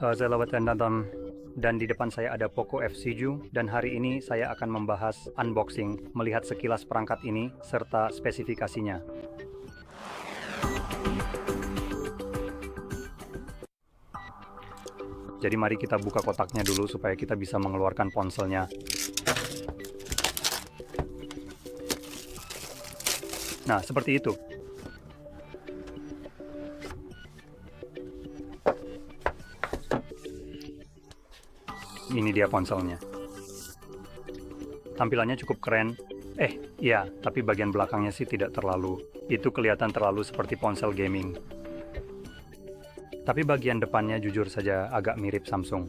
Saya lewat nonton dan di depan saya ada Poco F7 dan hari ini saya akan membahas unboxing, melihat sekilas perangkat ini serta spesifikasinya. Jadi mari kita buka kotaknya dulu supaya kita bisa mengeluarkan ponselnya. Nah, seperti itu. Ini dia ponselnya. Tampilannya cukup keren. Iya, tapi bagian belakangnya sih tidak terlalu. Itu kelihatan terlalu seperti ponsel gaming. Tapi bagian depannya jujur saja agak mirip Samsung.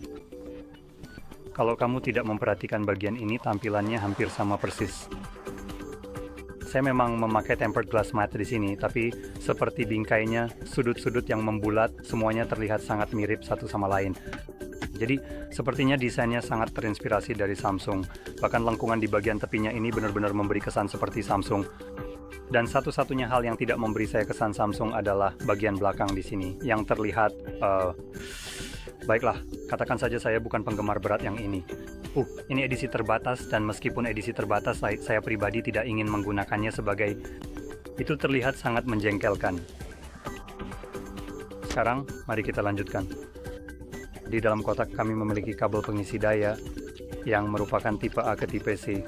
Kalau kamu tidak memperhatikan bagian ini, tampilannya hampir sama persis. Saya memang memakai tempered glass matte di sini, tapi seperti bingkainya, sudut-sudut yang membulat, semuanya terlihat sangat mirip satu sama lain. Jadi, sepertinya desainnya sangat terinspirasi dari Samsung. Bahkan lengkungan di bagian tepinya ini benar-benar memberi kesan seperti Samsung. Dan satu-satunya hal yang tidak memberi saya kesan Samsung adalah bagian belakang di sini, yang terlihat, baiklah, katakan saja saya bukan penggemar berat yang ini. Ini edisi terbatas, dan meskipun edisi terbatas, saya pribadi tidak ingin menggunakannya sebagai... Itu terlihat sangat menjengkelkan. Sekarang, mari kita lanjutkan. Di dalam kotak kami memiliki kabel pengisi daya yang merupakan tipe A ke tipe C.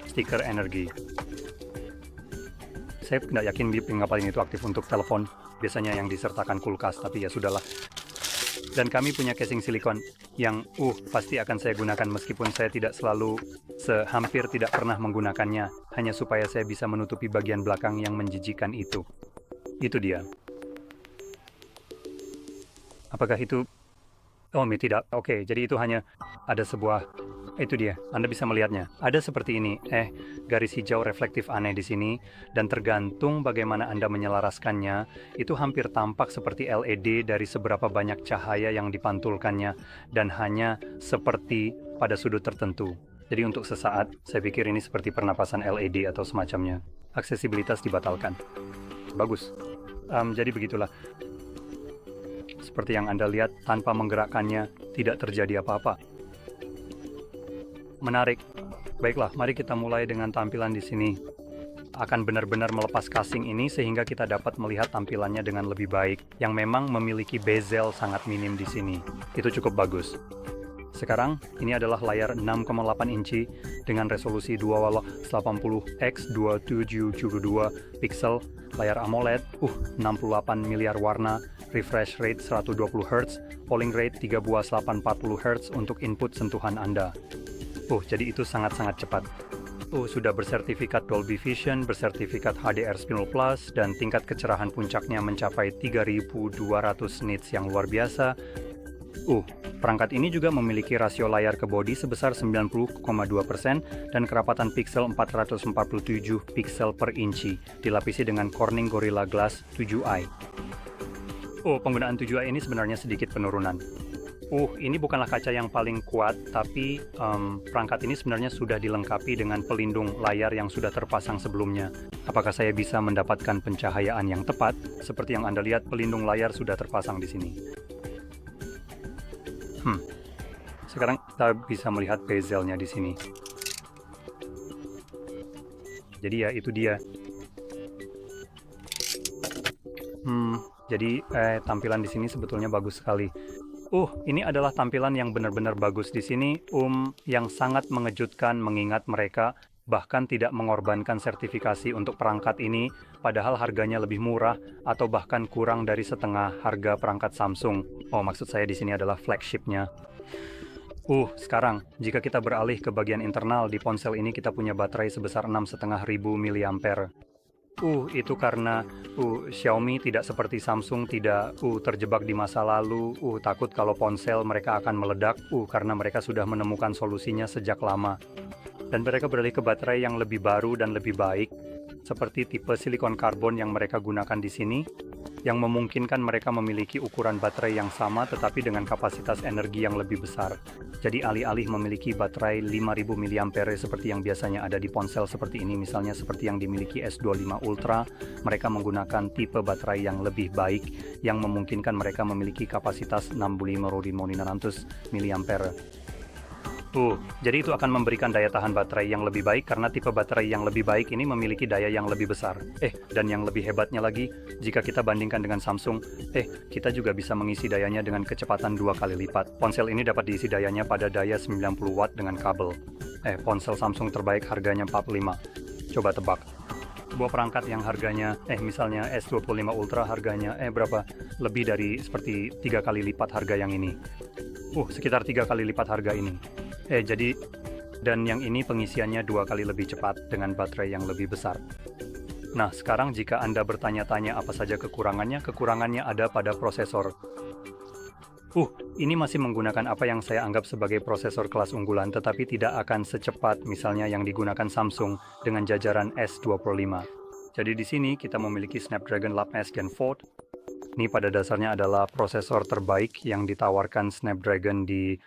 Stiker energi. Saya tidak yakin mengapa ini itu aktif untuk telepon. Biasanya yang disertakan kulkas, tapi ya sudahlah. Dan kami punya casing silikon yang pasti akan saya gunakan meskipun saya tidak selalu, hampir tidak pernah menggunakannya, hanya supaya saya bisa menutupi bagian belakang yang menjijikan itu. Itu dia. Apakah itu... tidak. Oke, jadi itu hanya ada sebuah... Itu dia, Anda bisa melihatnya. Ada seperti ini, garis hijau reflektif aneh di sini, dan tergantung bagaimana Anda menyelaraskannya, itu hampir tampak seperti LED dari seberapa banyak cahaya yang dipantulkannya, dan hanya seperti pada sudut tertentu. Jadi untuk sesaat, saya pikir ini seperti pernapasan LED atau semacamnya. Aksesibilitas dibatalkan. Bagus. Jadi begitulah. Seperti yang Anda lihat, tanpa menggerakkannya, tidak terjadi apa-apa. Menarik. Baiklah, mari kita mulai dengan tampilan di sini. Akan benar-benar melepas casing ini sehingga kita dapat melihat tampilannya dengan lebih baik, yang memang memiliki bezel sangat minim di sini. Itu cukup bagus. Sekarang, ini adalah layar 6,8 inci dengan resolusi 280x2772 pixel, layar AMOLED, 68 miliar warna, refresh rate 120 Hz, polling rate 3 buah 840 Hz untuk input sentuhan Anda. Jadi itu sangat-sangat cepat. Sudah bersertifikat Dolby Vision, bersertifikat HDR10+, dan tingkat kecerahan puncaknya mencapai 3200 nits yang luar biasa. Perangkat ini juga memiliki rasio layar ke bodi sebesar 90,2% dan kerapatan pixel 447 pixel per inci, dilapisi dengan Corning Gorilla Glass 7i. Penggunaan 7i ini sebenarnya sedikit penurunan. Ini bukanlah kaca yang paling kuat, tapi perangkat ini sebenarnya sudah dilengkapi dengan pelindung layar yang sudah terpasang sebelumnya. Apakah saya bisa mendapatkan pencahayaan yang tepat? Seperti yang Anda lihat, pelindung layar sudah terpasang di sini. Sekarang kita bisa melihat bezelnya di sini. Jadi ya, itu dia. Jadi tampilan di sini sebetulnya bagus sekali. Ini adalah tampilan yang benar-benar bagus di sini, yang sangat mengejutkan mengingat mereka bahkan tidak mengorbankan sertifikasi untuk perangkat ini, padahal harganya lebih murah atau bahkan kurang dari setengah harga perangkat Samsung. Maksud saya di sini adalah flagship-nya. Sekarang, jika kita beralih ke bagian internal, di ponsel ini kita punya baterai sebesar 6.500 mAh. Itu karena Xiaomi tidak seperti Samsung, tidak terjebak di masa lalu, takut kalau ponsel mereka akan meledak, karena mereka sudah menemukan solusinya sejak lama. Dan mereka beralih ke baterai yang lebih baru dan lebih baik, seperti tipe silikon karbon yang mereka gunakan di sini. yang memungkinkan mereka memiliki ukuran baterai yang sama tetapi dengan kapasitas energi yang lebih besar. Jadi alih-alih memiliki baterai 5000 mAh seperti yang biasanya ada di ponsel seperti ini, misalnya seperti yang dimiliki S25 Ultra, mereka menggunakan tipe baterai yang lebih baik yang memungkinkan mereka memiliki kapasitas 6500 mAh. Jadi itu akan memberikan daya tahan baterai yang lebih baik karena tipe baterai yang lebih baik ini memiliki daya yang lebih besar. Dan yang lebih hebatnya lagi, jika kita bandingkan dengan Samsung, kita juga bisa mengisi dayanya dengan kecepatan 2 kali lipat. Ponsel ini dapat diisi dayanya pada daya 90 watt dengan kabel. Ponsel Samsung terbaik harganya 45. Coba tebak. Sebuah perangkat yang harganya, misalnya S25 Ultra harganya, berapa? Lebih dari seperti 3 kali lipat harga yang ini. Sekitar 3 kali lipat harga ini. Dan yang ini pengisiannya 2 kali lebih cepat dengan baterai yang lebih besar. Nah, sekarang jika Anda bertanya-tanya apa saja kekurangannya ada pada prosesor. Ini masih menggunakan apa yang saya anggap sebagai prosesor kelas unggulan, tetapi tidak akan secepat misalnya yang digunakan Samsung dengan jajaran S25. Jadi di sini kita memiliki Snapdragon 8S Gen 4. Ini pada dasarnya adalah prosesor terbaik yang ditawarkan Snapdragon di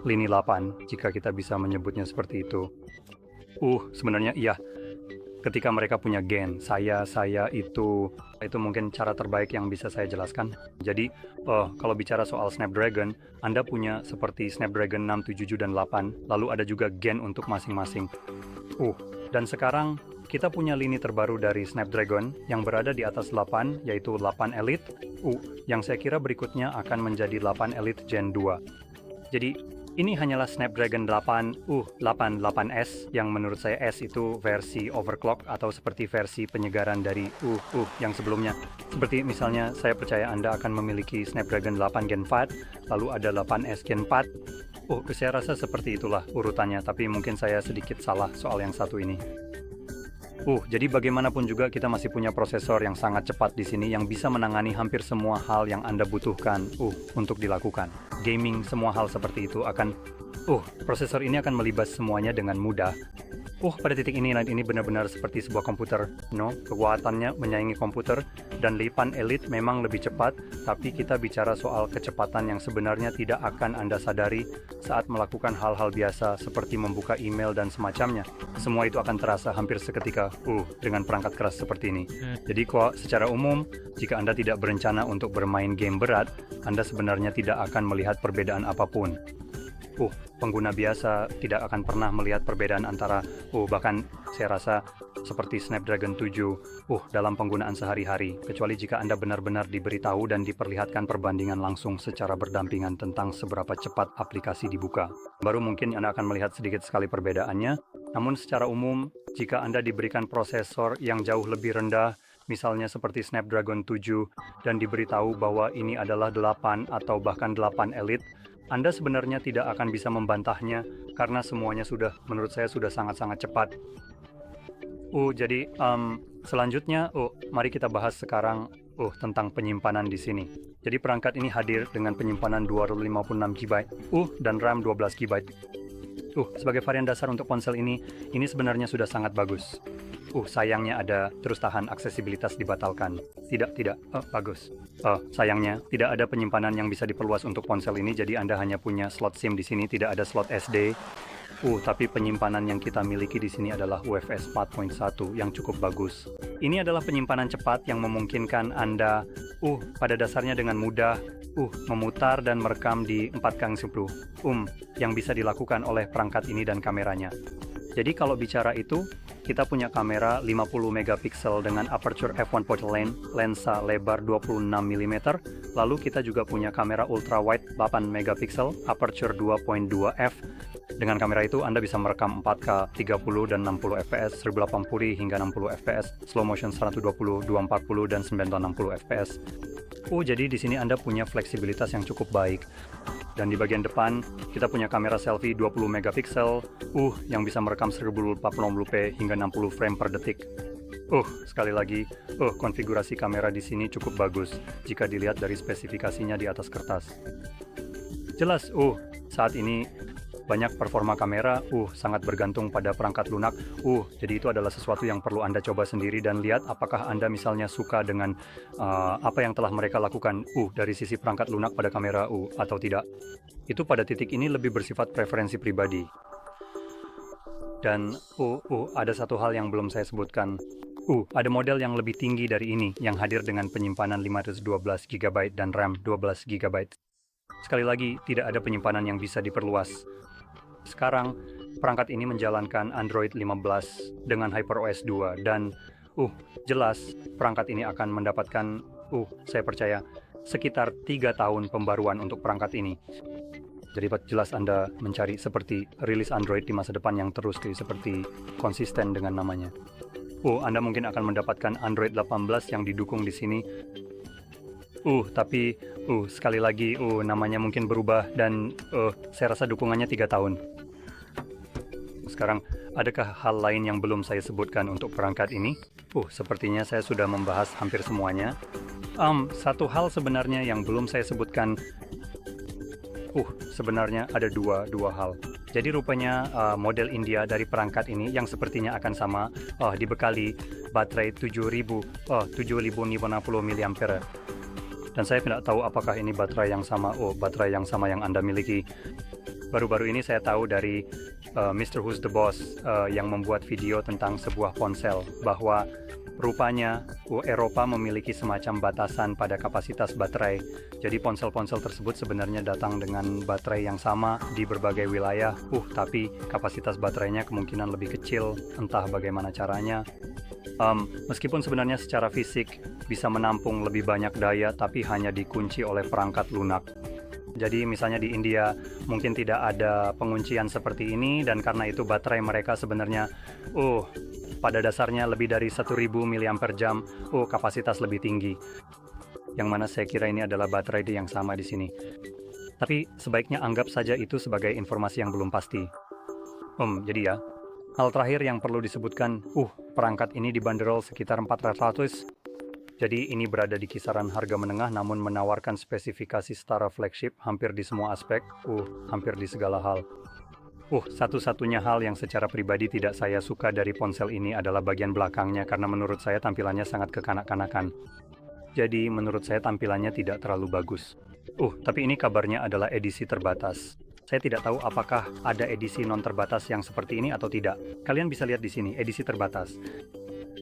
lini 8, jika kita bisa menyebutnya seperti itu. Sebenarnya iya. Ketika mereka punya Gen, saya itu mungkin cara terbaik yang bisa saya jelaskan. Jadi, kalau bicara soal Snapdragon, Anda punya seperti Snapdragon 6, 7, dan 8, lalu ada juga Gen untuk masing-masing. Dan sekarang kita punya lini terbaru dari Snapdragon yang berada di atas 8, yaitu 8 Elite. Yang saya kira berikutnya akan menjadi 8 Elite Gen 2. Jadi, ini hanyalah Snapdragon 888S yang menurut saya S itu versi overclock atau seperti versi penyegaran dari yang sebelumnya. Seperti misalnya saya percaya Anda akan memiliki Snapdragon 8 Gen 4, lalu ada 8S Gen 4. Saya rasa seperti itulah urutannya, tapi mungkin saya sedikit salah soal yang satu ini. Jadi bagaimanapun juga kita masih punya prosesor yang sangat cepat di sini yang bisa menangani hampir semua hal yang Anda butuhkan untuk dilakukan. Gaming, semua hal seperti itu akan prosesor ini akan melibas semuanya dengan mudah. Pada titik ini benar-benar seperti sebuah komputer. Kekuatannya menyaingi komputer, dan 8 Elite memang lebih cepat, tapi kita bicara soal kecepatan yang sebenarnya tidak akan Anda sadari saat melakukan hal-hal biasa seperti membuka email dan semacamnya. Semua itu akan terasa hampir seketika dengan perangkat keras seperti ini. Jadi secara umum, jika Anda tidak berencana untuk bermain game berat, Anda sebenarnya tidak akan melihat perbedaan apapun. Pengguna biasa tidak akan pernah melihat perbedaan antara, bahkan saya rasa seperti Snapdragon 7, dalam penggunaan sehari-hari, kecuali jika Anda benar-benar diberitahu dan diperlihatkan perbandingan langsung secara berdampingan tentang seberapa cepat aplikasi dibuka. Baru mungkin Anda akan melihat sedikit sekali perbedaannya, namun secara umum, jika Anda diberikan prosesor yang jauh lebih rendah, misalnya seperti Snapdragon 7, dan diberitahu bahwa ini adalah 8 atau bahkan 8 Elite, Anda sebenarnya tidak akan bisa membantahnya karena semuanya menurut saya sudah sangat-sangat cepat. Jadi selanjutnya, mari kita bahas sekarang tentang penyimpanan di sini. Jadi perangkat ini hadir dengan penyimpanan 256 GB dan RAM 12 GB. Sebagai varian dasar untuk ponsel ini sebenarnya sudah sangat bagus. Sayangnya ada terus tahan aksesibilitas dibatalkan. Tidak, bagus. Sayangnya tidak ada penyimpanan yang bisa diperluas untuk ponsel ini, jadi Anda hanya punya slot SIM di sini, tidak ada slot SD. Tapi penyimpanan yang kita miliki di sini adalah UFS 4.1 yang cukup bagus. Ini adalah penyimpanan cepat yang memungkinkan Anda, pada dasarnya dengan mudah, memutar dan merekam di 4x10, yang bisa dilakukan oleh perangkat ini dan kameranya. Jadi kalau bicara itu, kita punya kamera 50 megapiksel dengan aperture f1.8 lensa lebar 26 mm, lalu kita juga punya kamera ultra wide 8 megapiksel aperture 2.2 f. Dengan kamera itu Anda bisa merekam 4K 30 dan 60 fps, 1080p hingga 60 fps, slow motion 120, 240 dan 960 fps. Jadi di sini Anda punya fleksibilitas yang cukup baik. Dan di bagian depan, kita punya kamera selfie 20 megapiksel, yang bisa merekam 1080p hingga 60 frame per detik. Sekali lagi, konfigurasi kamera di sini cukup bagus jika dilihat dari spesifikasinya di atas kertas. Jelas, saat ini banyak performa kamera, sangat bergantung pada perangkat lunak. Jadi itu adalah sesuatu yang perlu Anda coba sendiri dan lihat apakah Anda misalnya suka dengan apa yang telah mereka lakukan, dari sisi perangkat lunak pada kamera, atau tidak. Itu pada titik ini lebih bersifat preferensi pribadi. Dan, ada satu hal yang belum saya sebutkan. Ada model yang lebih tinggi dari ini, yang hadir dengan penyimpanan 512 GB dan RAM 12 GB. Sekali lagi, tidak ada penyimpanan yang bisa diperluas. Sekarang, perangkat ini menjalankan Android 15 dengan HyperOS 2 dan, jelas perangkat ini akan mendapatkan, saya percaya, sekitar 3 tahun pembaruan untuk perangkat ini. Jadi jelas Anda mencari seperti rilis Android di masa depan yang terus seperti konsisten dengan namanya. Anda mungkin akan mendapatkan Android 18 yang didukung di sini. Tapi sekali lagi namanya mungkin berubah dan saya rasa dukungannya 3 tahun. Sekarang, adakah hal lain yang belum saya sebutkan untuk perangkat ini? Sepertinya saya sudah membahas hampir semuanya. Satu hal sebenarnya yang belum saya sebutkan. Sebenarnya ada dua hal. Jadi rupanya model India dari perangkat ini yang sepertinya akan sama dibekali baterai 7550 mAh. Dan saya tidak tahu apakah ini baterai yang sama, baterai yang sama yang Anda miliki. Baru-baru ini saya tahu dari Mr. Who's the Boss yang membuat video tentang sebuah ponsel bahwa rupanya Eropa memiliki semacam batasan pada kapasitas baterai. Jadi ponsel-ponsel tersebut sebenarnya datang dengan baterai yang sama di berbagai wilayah, tapi kapasitas baterainya kemungkinan lebih kecil, entah bagaimana caranya. Meskipun sebenarnya secara fisik bisa menampung lebih banyak daya, tapi hanya dikunci oleh perangkat lunak. Jadi misalnya di India mungkin tidak ada penguncian seperti ini, dan karena itu baterai mereka sebenarnya pada dasarnya lebih dari 1000 mAh, kapasitas lebih tinggi. Yang mana saya kira ini adalah baterai yang sama di sini. Tapi sebaiknya anggap saja itu sebagai informasi yang belum pasti. Jadi ya, hal terakhir yang perlu disebutkan, perangkat ini dibanderol sekitar 400. Jadi ini berada di kisaran harga menengah namun menawarkan spesifikasi setara flagship hampir di semua aspek, hampir di segala hal. Satu-satunya hal yang secara pribadi tidak saya suka dari ponsel ini adalah bagian belakangnya karena menurut saya tampilannya sangat kekanak-kanakan. Jadi menurut saya tampilannya tidak terlalu bagus. Tapi ini kabarnya adalah edisi terbatas. Saya tidak tahu apakah ada edisi non terbatas yang seperti ini atau tidak. Kalian bisa lihat di sini, edisi terbatas.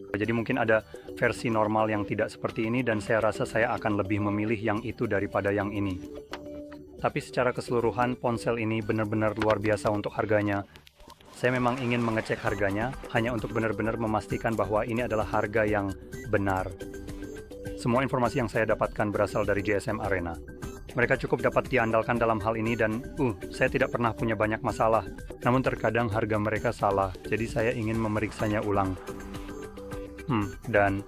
Jadi mungkin ada versi normal yang tidak seperti ini dan saya rasa saya akan lebih memilih yang itu daripada yang ini. Tapi secara keseluruhan ponsel ini benar-benar luar biasa untuk harganya. Saya memang ingin mengecek harganya hanya untuk benar-benar memastikan bahwa ini adalah harga yang benar. Semua informasi yang saya dapatkan berasal dari GSM Arena. Mereka cukup dapat diandalkan dalam hal ini dan saya tidak pernah punya banyak masalah. Namun terkadang harga mereka salah, jadi saya ingin memeriksanya ulang. Dan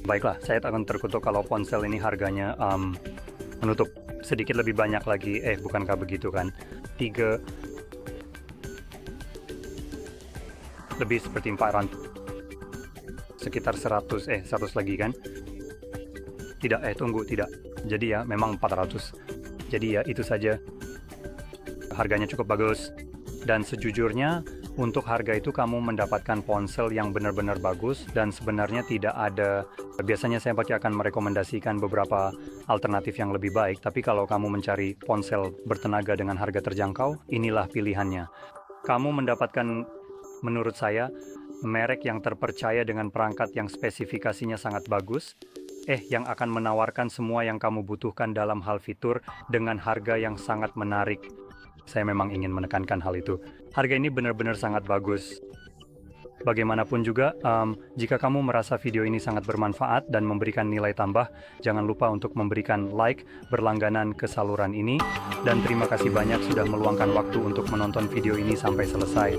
baiklah, saya akan terkutuk kalau ponsel ini harganya menutup sedikit lebih banyak lagi. Bukankah begitu kan? 3 lebih seperti 400. Sekitar 100 lagi kan? Tidak, tidak. Jadi ya, memang 400. Jadi ya, itu saja. Harganya cukup bagus. Dan sejujurnya, untuk harga itu kamu mendapatkan ponsel yang benar-benar bagus dan sebenarnya tidak ada. Biasanya saya akan merekomendasikan beberapa alternatif yang lebih baik, tapi kalau kamu mencari ponsel bertenaga dengan harga terjangkau, inilah pilihannya. Kamu mendapatkan, menurut saya, merek yang terpercaya dengan perangkat yang spesifikasinya sangat bagus, yang akan menawarkan semua yang kamu butuhkan dalam hal fitur dengan harga yang sangat menarik. Saya memang ingin menekankan hal itu. Harga ini benar-benar sangat bagus. Bagaimanapun juga, jika kamu merasa video ini sangat bermanfaat dan memberikan nilai tambah, jangan lupa untuk memberikan like berlangganan ke saluran ini. Dan terima kasih banyak sudah meluangkan waktu untuk menonton video ini sampai selesai.